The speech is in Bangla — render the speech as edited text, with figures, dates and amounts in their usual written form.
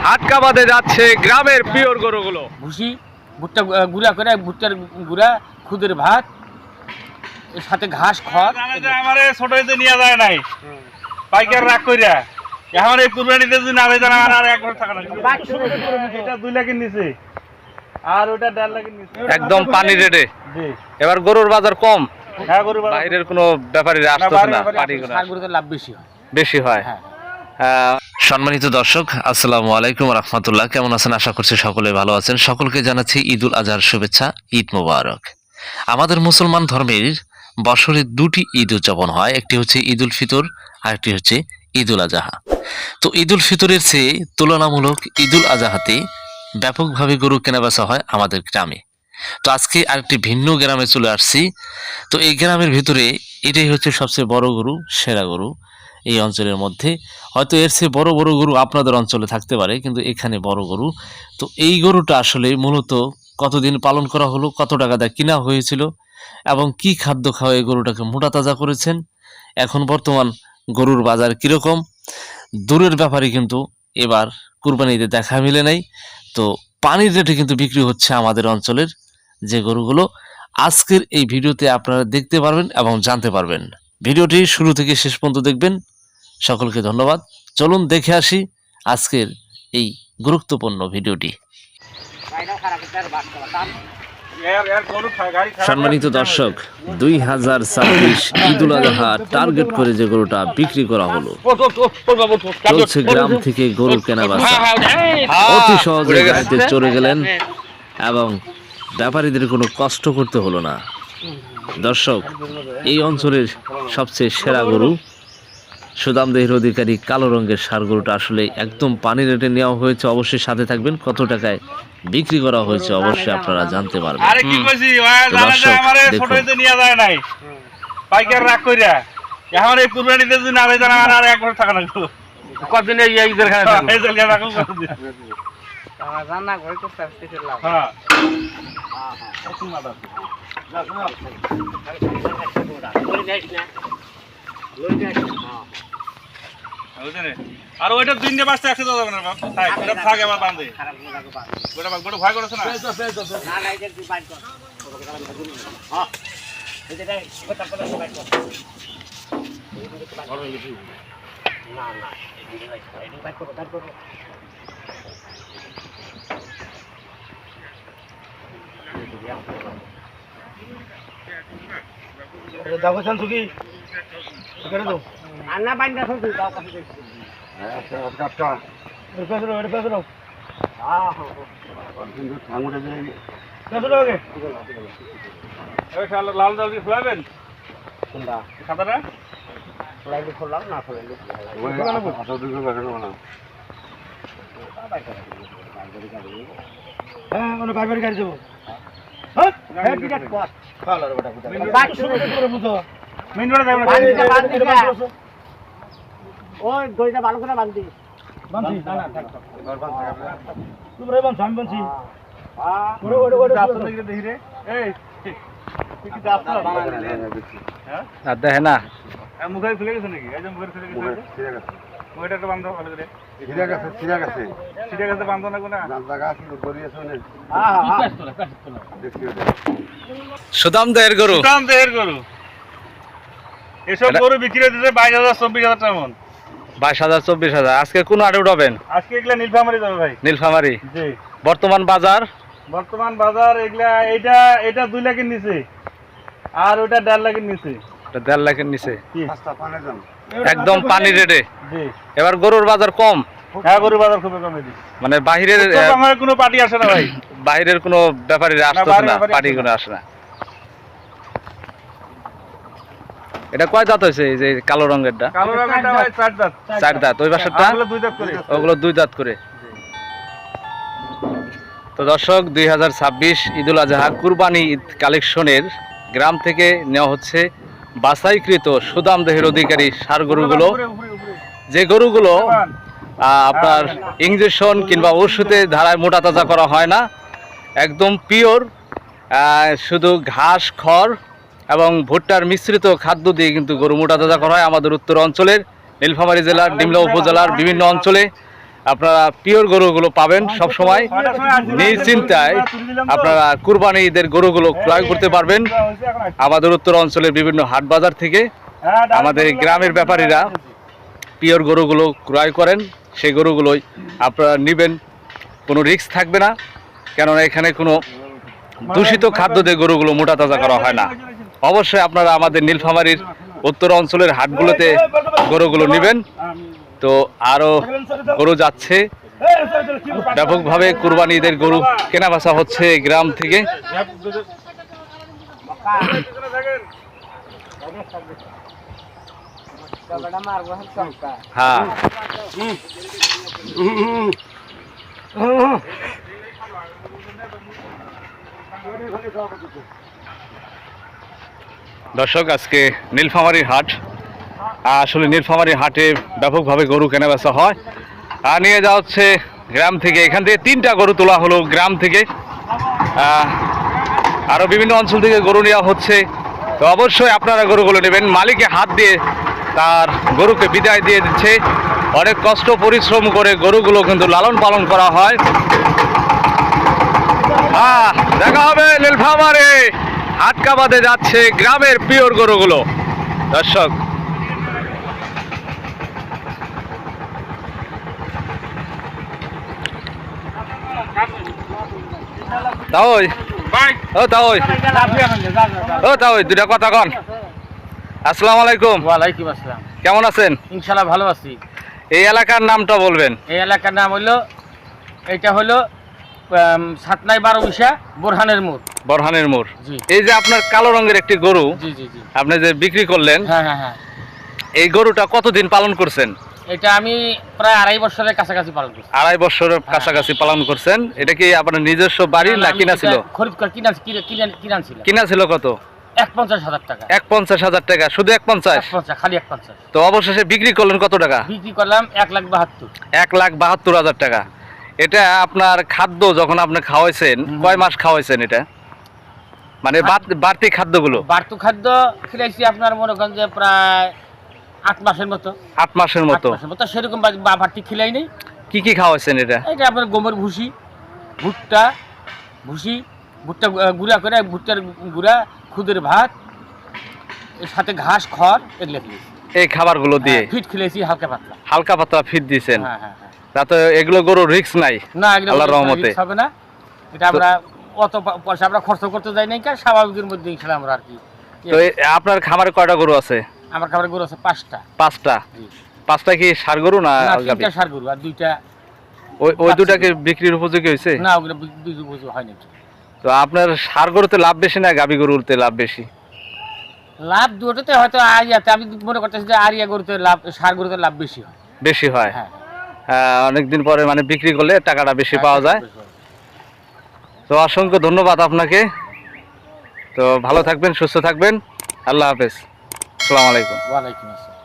হাটকাবাদে যাচ্ছে গ্রামের পিওর গরুগুলো। ভুসি ভুট্টা গুঁড়া করে ভুট্টার গুঁড়া খুদের ভাত এর সাথে ঘাস খড়। আমার ছোট হইতে নিয়ে যায় নাই পাইকার রাগ কইরা এখন এই কুরবানিতে যদি না হইতো আর এক বছর থাকা না। এটা 2 লাখের নিচে আর ওটা 1.5 লাখের নিচে একদম পানি রেটে। এবার গরুর বাজার কম, বাইরের কোনো ব্যাপারীরা আসতেছে না, গরুতে লাভ বেশি হয়। সম্মানিত দর্শক, আসসালামু আলাইকুম রাহমাতুল্লাহ। কেমন আছেন? আশা করছি সকলে ভালো আছেন। সকলকে জানাচ্ছি ঈদুল আজহার শুভেচ্ছা, ঈদ মোবারক। আমাদের মুসলমান ধর্মের বছরে 2টি ঈদ উদযাপন হয়, একটি হচ্ছে ঈদুল ফিতর আর একটি হচ্ছে ঈদুল আজহা। তো ঈদুল ফিতরের চেয়ে তুলনামূলক ঈদুল আজহাতে ব্যাপকভাবে গরু কেনাবেচা হয় আমাদের গ্রামে। তো আজকে আরেকটি ভিন্ন গ্রামে চলে আসছি। তো এই গ্রামের ভিতরে এটাই হচ্ছে সবচেয়ে বড় গরু, সেরা গরু এই অঞ্চলের মধ্যে। হয়তো এর চেয়ে বড় বড় গরু আপনাদের অঞ্চলে থাকতে পারে, কিন্তু এখানে বড় গরু। তো এই গরুটা আসলে মূলত কতদিন পালন করা হলো, কত টাকা দিয়ে কিনা হয়েছিল এবং কি খাদ্য খাওয়া এই গরুটাকে মোটা তাজা করেছেন, এখন বর্তমান গরুর বাজার কীরকম, দূরের ব্যাপারে কিন্তু এবার কুরবানিতে দেখা মিলে নাই। তো পানির রেটে কিন্তু বিক্রি হচ্ছে আমাদের অঞ্চলের যে গরুগুলো। আজকের এই ভিডিওতে আপনারা দেখতে পারবেন এবং জানতে পারবেন। ভিডিওটি শুরু থেকে শেষ পর্যন্ত দেখবেন। সকলকে ধন্যবাদ। চলুন দেখে আসি আজকের এই গুরুত্বপূর্ণ ভিডিওটি। সম্মানিত দর্শক, 2026 ঈদুল আজহা টার্গেট করে যে গরুটা বিক্রি করা হলো, চলছে গ্রাম থেকে গরু কেনা বেচা। অতি সহজে গাড়িতে চড়ে গেলেন এবং ব্যাপারীদের কোনো কষ্ট করতে হলো না। দর্শক, এই অঞ্চলের সবচেয়ে সেরা গরু সুদামদেহের অধিকারী কালো রঙের ষাঁড় গরুটা আসলে একদম পানি রেটে নেওয়া হয়েছে। অবশ্যই সাথে থাকবেন। কত টাকায় বিক্রি করা হয়েছে অবশ্যই আপনারা জানতে পারবেন। পাইকার রাগ কইরা এখন এই কুরবানিতে যদি না হইতো আর এক বছর থাকা না। কতদিন এই জেলখানা রান্না ঘরে করতে আসতে লাভ। হ্যাঁ আর ওইটা 2 দিনে বাঁচতে আসতে যাবে না বাপ, থাক আবার বাঁধে গোটা গোটা ভয় করছ না। না না এটা তুই বাইক কর। হ্যাঁ এটা গোটা করে বাইক কর। না না এটা বাইক কর, বাইক কর। দাও চান সুকি করে দাও আন্না বাইন্দা শুনছি দাও কাছে দেখছি। আচ্ছা কাটটা এর পাশে দাও, এর পাশে দাও। হ্যাঁ হ্যাঁ কিন্তু ঠাঙ্গুরে যে কাছে দাও আগে। এই শালা লাল দাও কি ফুলাবেন কোনটা খাতাটা ফুলাইলে ফুলাম না ফুলাইলে ওই আটা দুটো বাকি না। হ্যাঁ মানে বাইরে গাড়ি যাব। হ্যাঁ হ্যাঁ বিরাট কষ্ট। ভালো রে বেটা বুঝা বাইক শুরু করে বুঝো মেইন রোডে যাবে না। ওই দড়িটা ভালো করে বাঁধি বাঁধি না না থাক এবার বাঁধ থাকবে তোমরা বাঁধ আমি বাঁধি। হ্যাঁ ওরে ওরে ওরে দাঁত দেখি দেখি রে। এই তুই কি দাঁত বানাইলে? হ্যাঁ আর দেখে না মুখে ফুলে গেছে নাকি? এই যে মুখে ফুলে গেছে ঠিক আছে ওইটা তো বাঁধো ভালো করে। ঠিক আছে ঠিক আছে বাঁধো না কোনা জায়গা আছে দড়িয়ে শুনে। হ্যাঁ হ্যাঁ দেখি সুদামদেহের গরু। সুদামদেহের গরু এসব গরু বিক্রি হচ্ছে 22,000 24,000 টাকা মন। 22,000 24,000। আজকে কোন আড়ে উঠাবেন? আজকে এগুলা নীলফামারী যাবে ভাই। নীলফামারী। জি বর্তমান বাজার এগুলা এটা 2 লাখের নিচে আর ওটা 1.5 লাখের নিচে। 1.5 লাখের নিচে কি একদম পানি রেটে। জি এবার গরুর বাজার কম। হ্যাঁ গরু বাজার খুব কমে দিই। মানে বাহিরের আমার কোনো পার্টি আসে না ভাই, বাইরের কোনো ব্যাপারীরা আসতেছে না, পার্টি কোনো আসে না। এটা কয় দাঁত হয়েছে এই যে কালো রঙেরটা? কালো রঙেরটা ভাই 4 দাঁত। 4 দাঁত। ওই পাশেরটা ওগুলো 2 দাঁত করে। ওগুলো 2 দাঁত করে। তো দর্শক, 2026 ঈদুল আজহা কুরবানি ঈদ কালেকশনের গ্রাম থেকে নেওয়া হচ্ছে বাছাইকৃত সুদামদেহের অধিকারী ষাঁড় গরুগুলো, যে গরুগুলো আপনার ইঞ্জেকশন কিংবা ওষুধের ধারায় মোটা তাজা করা হয় না, একদম পিওর, শুধু ঘাস খড় এবং ভুট্টার মিশ্রিত খাদ্য দিয়ে কিন্তু গরু মোটা তাজা করা হয়। আমাদের উত্তর অঞ্চলের নীলফামারী জেলার ডিমলা উপজেলার বিভিন্ন অঞ্চলে আপনারা পিওর গরুগুলো পাবেন সব সময়। নিশ্চিন্তায় আপনারা কুরবানি ঈদের গরুগুলো ক্রয় করতে পারবেন আমাদের উত্তর অঞ্চলের বিভিন্ন হাট বাজার থেকে। আমাদের গ্রামের ব্যাপারীরা পিওর গরুগুলো ক্রয় করেন, সেই গরুগুলোই আপনারা নেবেন, কোনো রিস্ক থাকবে না, কেননা এখানে কোনো দূষিত খাদ্য দিয়ে গরুগুলো মোটা তাজা করা হয় না। অবশ্যই আপনারা আমাদের নীলফামারীর উত্তর অঞ্চলের হাটগুলোতে গরুগুলো নেবেন। তো আরও গরু যাচ্ছে ব্যাপকভাবে, কুরবানি ঈদের গরু কেনা বেচা হচ্ছে গ্রাম থেকে। হ্যাঁ, দর্শক আজকে নীলফামারীর হাট, আসলে নীলফামারীর হাটে ব্যাপকভাবে গরু কেনা বেচা হয় আর নিয়ে যাওয়া হচ্ছে গ্রাম থেকে। এখান থেকে 3টা গরু তোলা হলো গ্রাম থেকে, আরও বিভিন্ন অঞ্চল থেকে গরু নেওয়া হচ্ছে। তো অবশ্যই আপনারা গরুগুলো নেবেন। মালিকে হাত দিয়ে তার গরুকে বিদায় দিয়ে দিচ্ছে। অনেক কষ্ট পরিশ্রম করে গরুগুলো কিন্তু লালন পালন করা হয়। দেখা হবে নীলফামারী হাটকাবাদে যাচ্ছে গ্রামের পিওর গরুগুলো। দর্শক তাই দুটা কথা কন। আসসালামু আলাইকুম। ওয়ালাইকুম আসসালাম। কেমন আছেন? ইনশাল্লাহ ভালো আছি। এই এলাকার নামটা বলবেন। এই এলাকার নাম হলো, এটা হলো সাতনাই 12 বিশা বোরহানের মোড়। বরহানের মোড়। জি এই যে আপনার কালো রঙের একটি গরু জি জি জি। আপনি যে বিক্রি করলেন, হ্যাঁ হ্যাঁ হ্যাঁ, এই গরুটা কতদিন পালন করছেন? এটা আমি প্রায় 2.5 বছরের কাছাকাছি পালন করছি। 2.5 বছরের কাছাকাছি পালন করছেন। এটা কি আপনার নিজস্ব বাড়ি না আমি কিনা এটা ছিল? খরিদ করে কিনা ছিল। কিনা ছিল কত? 51,000 টাকা। 51,000 টাকা, শুধু 51? 51, খালি 51। তো অবশেষে বিক্রি করলেন কত টাকা? বিক্রি করলাম 1,72,000। 1,72,000 টাকা। এটা আপনার খাদ্য যখন আপনি খাওয়াইছেন, কয় মাস খাওয়াইছেন এটা? মানে বাড়তি খাদ্যগুলো? বাড়তি খাদ্য খেলাইছি আপনার মনে করেন যে প্রায় 8 মাসের মতো। 8 মাসের মতো? 8 মাসের মতো সেরকম বাড়তি খেলাই নেই। কি কি খাওয়াইছেন এটা? এটা আপনার গমের ভুসি, ভুট্টা গুঁড়া করে, ভুট্টার গুঁড়া, খুদের ভাত, এর সাথে ঘাস খড়, এগুলো খেলেছি। এই খাবারগুলো দিয়ে ফিট খেলেছি হালকা পাতলা। হালকা পাতলা ফিট দিয়েছেন? হ্যাঁ হ্যাঁ হ্যাঁ। তাতে এগুলো গরুর রিস্ক নাই না, এগুলো আল্লাহর রহমতে হবে না। এটা আমরা অত পয়সা আমরা খরচ করতে যাই নাই, কারণ স্বাভাবিকের মধ্যে খেলাম আমরা আর কি। তো আপনার খামারে কয়টা গরু আছে? আমার খাবারের গরু আছে 5টা। 5টা? জি। 5টা কি ষাঁড় গরু না? 3টা ষাঁড় গরু আর 2টা। ওই দুটাকে বিক্রির উপযোগী হয়েছে? না, ওগুলো বিক্রি হয় নাকি। তো আপনার ষাঁড় গরুতে লাভ বেশি না গাভী গরুতে লাভ বেশি? লাভ দুটোতে হয়তো আরিয়াতে, আমি মনে করতেছি যে আরিয়া গরুতে লাভ, ষাঁড় গরুতে লাভ বেশি হয়। বেশি হয়? হ্যাঁ, অনেকদিন পরে মানে বিক্রি করলে টাকাটা বেশি পাওয়া যায়। তো অসংখ্য ধন্যবাদ আপনাকে। তো ভালো থাকবেন, সুস্থ থাকবেন। আল্লাহ হাফেজ। আসসালামু আলাইকুম। ওয়ালাইকুম আসসালাম।